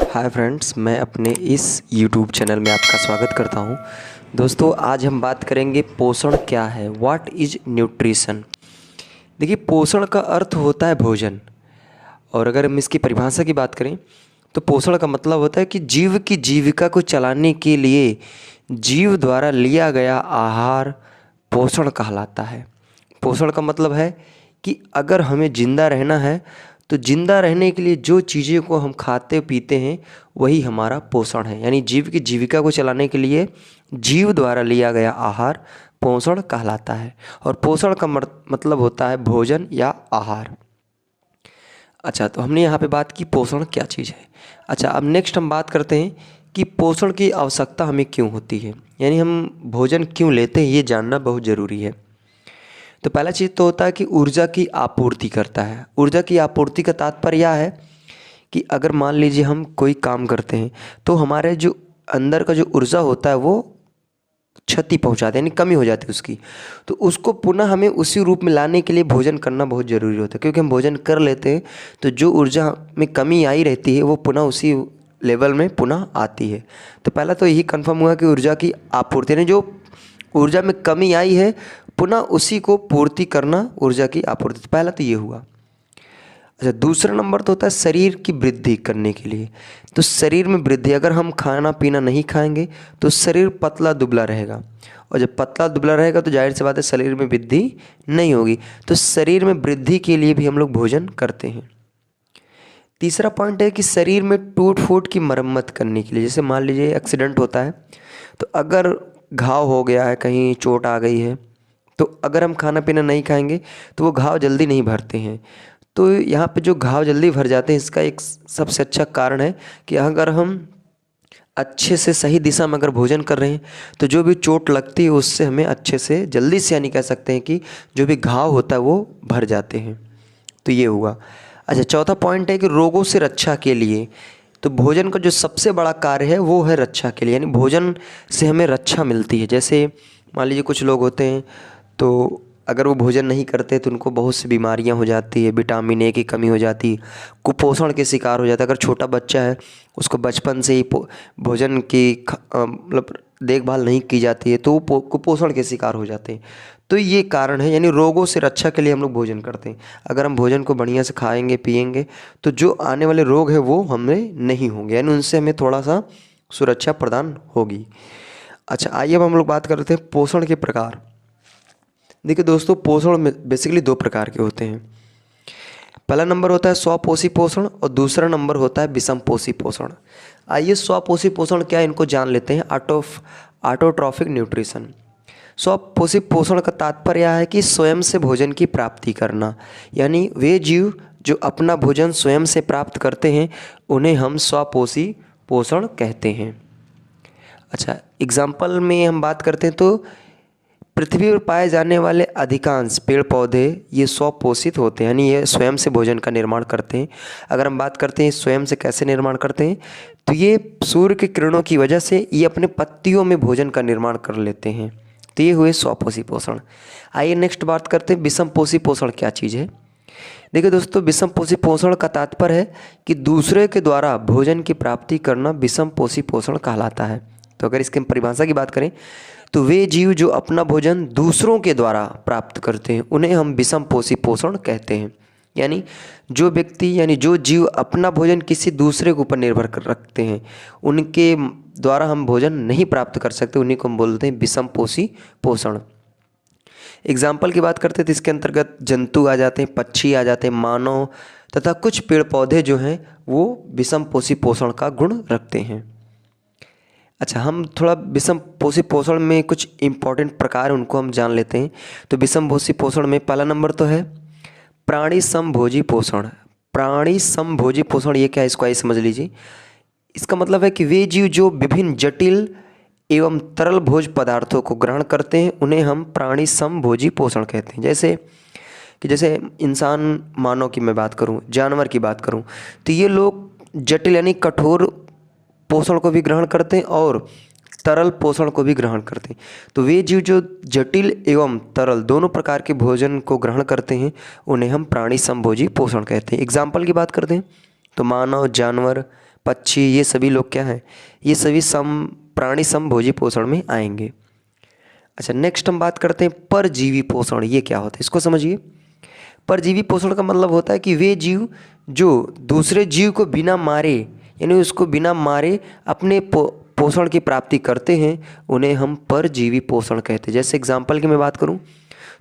Hi friends, मैं अपने इस यूट्यूब चैनल में आपका स्वागत करता हूं। दोस्तों, आज हम बात करेंगे पोषण क्या है, व्हाट इज़ न्यूट्रिशन। देखिए, पोषण का अर्थ होता है भोजन, और अगर हम इसकी परिभाषा की बात करें तो पोषण का मतलब होता है कि जीव की जीविका को चलाने के लिए जीव द्वारा लिया गया आहार पोषण कहलाता है। पोषण का मतलब है कि अगर हमें ज़िंदा रहना है तो ज़िंदा रहने के लिए जो चीज़ें को हम खाते पीते हैं वही हमारा पोषण है। यानी जीव की जीविका को चलाने के लिए जीव द्वारा लिया गया आहार पोषण कहलाता है। और पोषण का मतलब होता है भोजन या आहार। अच्छा, तो हमने यहाँ पे बात की पोषण क्या चीज़ है। अच्छा, अब नेक्स्ट हम बात करते हैं कि पोषण की आवश्यकता हमें क्यों होती है, यानी हम भोजन क्यों लेते हैं, ये जानना बहुत ज़रूरी है। तो पहला चीज़ तो होता है कि ऊर्जा की आपूर्ति करता है। ऊर्जा की आपूर्ति का तात्पर्य यह है कि अगर मान लीजिए हम कोई काम करते हैं तो हमारे जो अंदर का जो ऊर्जा होता है वो क्षति पहुंचाते हैं, यानी कमी हो जाती है उसकी। तो उसको पुनः हमें उसी रूप में लाने के लिए भोजन करना बहुत ज़रूरी होता है, क्योंकि हम भोजन कर लेते हैं तो जो ऊर्जा में कमी आई रहती है वो पुनः उसी लेवल में पुनः आती है। तो पहला तो यही कन्फर्म हुआ कि ऊर्जा की आपूर्ति, यानी जो ऊर्जा में कमी आई है पुनः उसी को पूर्ति करना ऊर्जा की आपूर्ति। पहला तो ये हुआ। अच्छा, दूसरा नंबर तो होता है शरीर की वृद्धि करने के लिए। तो शरीर में वृद्धि, अगर हम खाना पीना नहीं खाएंगे तो शरीर पतला दुबला रहेगा, और जब पतला दुबला रहेगा तो जाहिर सी बात है शरीर में वृद्धि नहीं होगी। तो शरीर में वृद्धि के लिए भी हम लोग भोजन करते हैं। तीसरा पॉइंट है कि शरीर में टूट फूट की मरम्मत करने के लिए, जैसे मान लीजिए एक्सीडेंट होता है तो अगर घाव हो गया है, कहीं चोट आ गई है, तो अगर हम खाना पीना नहीं खाएंगे तो वो घाव जल्दी नहीं भरते हैं। तो यहाँ पे जो घाव जल्दी भर जाते हैं इसका एक सबसे अच्छा कारण है कि अगर हम अच्छे से सही दिशा में अगर भोजन कर रहे हैं तो जो भी चोट लगती है उससे हमें अच्छे से जल्दी से, यानी कह सकते हैं कि जो भी घाव होता है वो भर जाते हैं। तो ये हुआ। अच्छा, चौथा पॉइंट है कि रोगों से रक्षा के लिए। तो भोजन का जो सबसे बड़ा कार्य है वो है रक्षा के लिए, यानी भोजन से हमें रक्षा मिलती है। जैसे मान लीजिए कुछ लोग होते हैं तो अगर वो भोजन नहीं करते तो उनको बहुत सी बीमारियां हो जाती है, विटामिन ए की कमी हो जाती, कुपोषण के शिकार हो जाता है। अगर छोटा बच्चा है उसको बचपन से ही भोजन की मतलब देखभाल नहीं की जाती है तो वो कुपोषण के शिकार हो जाते हैं। तो ये कारण है, यानी रोगों से रक्षा के लिए हम लोग भोजन करते हैं। अगर हम भोजन को बढ़िया से खाएंगे पिएंगे तो जो आने वाले रोग हैं वो हमें नहीं होंगे, यानी उनसे हमें थोड़ा सा सुरक्षा प्रदान होगी। अच्छा, आइए अब हम लोग बात करते हैं पोषण के प्रकार। देखिए दोस्तों, पोषण में बेसिकली दो प्रकार के होते हैं। पहला नंबर होता है स्वपोषी पोषण और दूसरा नंबर होता है विषम पोषी पोषण। आइए स्वपोषी पोषण क्या है इनको जान लेते हैं। Autotrophic nutrition. स्वपोषी पोषण का तात्पर्य है कि स्वयं से भोजन की प्राप्ति करना, यानी वे जीव जो अपना भोजन स्वयं से प्राप्त करते हैं उन्हें हम स्वपोषी पोषण कहते हैं। अच्छा, एग्जाम्पल में हम बात करते हैं तो पृथ्वी पर पाए जाने वाले अधिकांश पेड़ पौधे ये स्वपोषित होते हैं, यानी ये स्वयं से भोजन का निर्माण करते हैं। अगर हम बात करते हैं स्वयं से कैसे निर्माण करते हैं तो ये सूर्य की किरणों की वजह से ये अपने पत्तियों में भोजन का निर्माण कर लेते हैं। तो ये हुए स्वपोषी पोषण। आइए नेक्स्ट बात करते हैं विषम पोषी पोषण क्या चीज़ है। देखिए दोस्तों, विषम पोषी पोषण का तात्पर्य है कि दूसरे के द्वारा भोजन की प्राप्ति करना विषम पोषी पोषण कहलाता है। तो अगर इसकी परिभाषा की बात करें तो वे जीव जो अपना भोजन दूसरों के द्वारा प्राप्त करते हैं उन्हें हम विषम पोषी पोषण कहते हैं। यानी जो व्यक्ति, यानी जो जीव अपना भोजन किसी दूसरे के ऊपर निर्भर कर रखते हैं, उनके द्वारा हम भोजन नहीं प्राप्त कर सकते, उन्हीं को हम बोलते हैं विषम पोषी पोषण। एग्जाम्पल की बात करते हैं तो इसके अंतर्गत जंतु आ जाते हैं, पक्षी आ जाते हैं, मानव तथा कुछ पेड़ पौधे जो हैं वो विषम पोषी पोषण का गुण रखते हैं। अच्छा, हम थोड़ा विषम पोषी पोषण में कुछ इम्पॉर्टेंट प्रकार उनको हम जान लेते हैं। तो विषम पोषी पोषण में पहला नंबर तो है प्राणी समभोजी पोषण। प्राणी समभोजी पोषण ये क्या है, इसको आइए समझ लीजिए। इसका मतलब है कि वे जीव जो विभिन्न जटिल एवं तरल भोज पदार्थों को ग्रहण करते हैं उन्हें हम प्राणी समभोजी पोषण कहते हैं। जैसे इंसान, मानव की मैं बात करूं, जानवर की बात करूं, तो ये लोग जटिल यानी कठोर पोषण को भी ग्रहण करते हैं और तरल पोषण को भी ग्रहण करते हैं। तो वे जीव जो जटिल एवं तरल दोनों प्रकार के भोजन को ग्रहण करते हैं उन्हें हम प्राणी समभोजी पोषण कहते हैं। एग्जाम्पल की बात करते हैं तो मानव, जानवर, पक्षी, ये सभी लोग क्या हैं, ये सभी प्राणी समभोजी पोषण में आएंगे। अच्छा, नेक्स्ट हम बात करते हैं परजीवी पोषण। ये क्या होता है, इसको समझिए। परजीवी पोषण का मतलब होता है कि वे जीव जो दूसरे जीव को बिना मारे, यानी उसको बिना मारे अपने पोषण की प्राप्ति करते हैं, उन्हें हम परजीवी पोषण कहते हैं। जैसे एग्जाम्पल की मैं बात करूं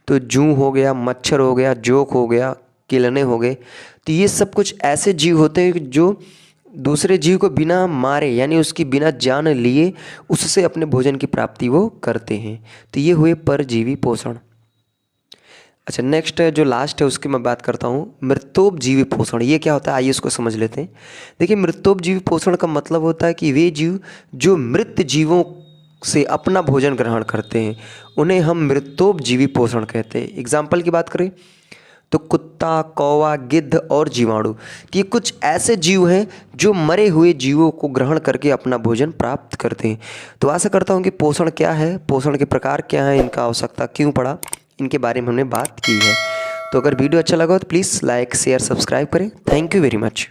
तो जूं हो गया, मच्छर हो गया, जोक हो गया, किलने हो गए। तो ये सब कुछ ऐसे जीव होते हैं जो दूसरे जीव को बिना मारे, यानी उसकी बिना जान लिए उससे अपने भोजन की प्राप्ति वो करते हैं। तो ये हुए परजीवी पोषण। अच्छा, नेक्स्ट जो लास्ट है उसकी मैं बात करता हूँ, मृतोपजीवी पोषण। ये क्या होता है, आइए इसको समझ लेते हैं। देखिए, मृतोपजीवी पोषण का मतलब होता है कि वे जीव जो मृत जीवों से अपना भोजन ग्रहण करते हैं, उन्हें हम मृतोपजीवी पोषण कहते हैं। एग्जाम्पल की बात करें तो कुत्ता, कौवा, गिद्ध और जीवाणु, ये कुछ ऐसे जीव हैं जो मरे हुए जीवों को ग्रहण करके अपना भोजन प्राप्त करते हैं। तो आशा करता हूँ कि पोषण क्या है, पोषण के प्रकार क्या हैं, इनका आवश्यकता क्यों पड़ा, इनके बारे में हमने बात की है। तो अगर वीडियो अच्छा लगा तो प्लीज़ लाइक, शेयर, सब्सक्राइब करें। Thank you very much.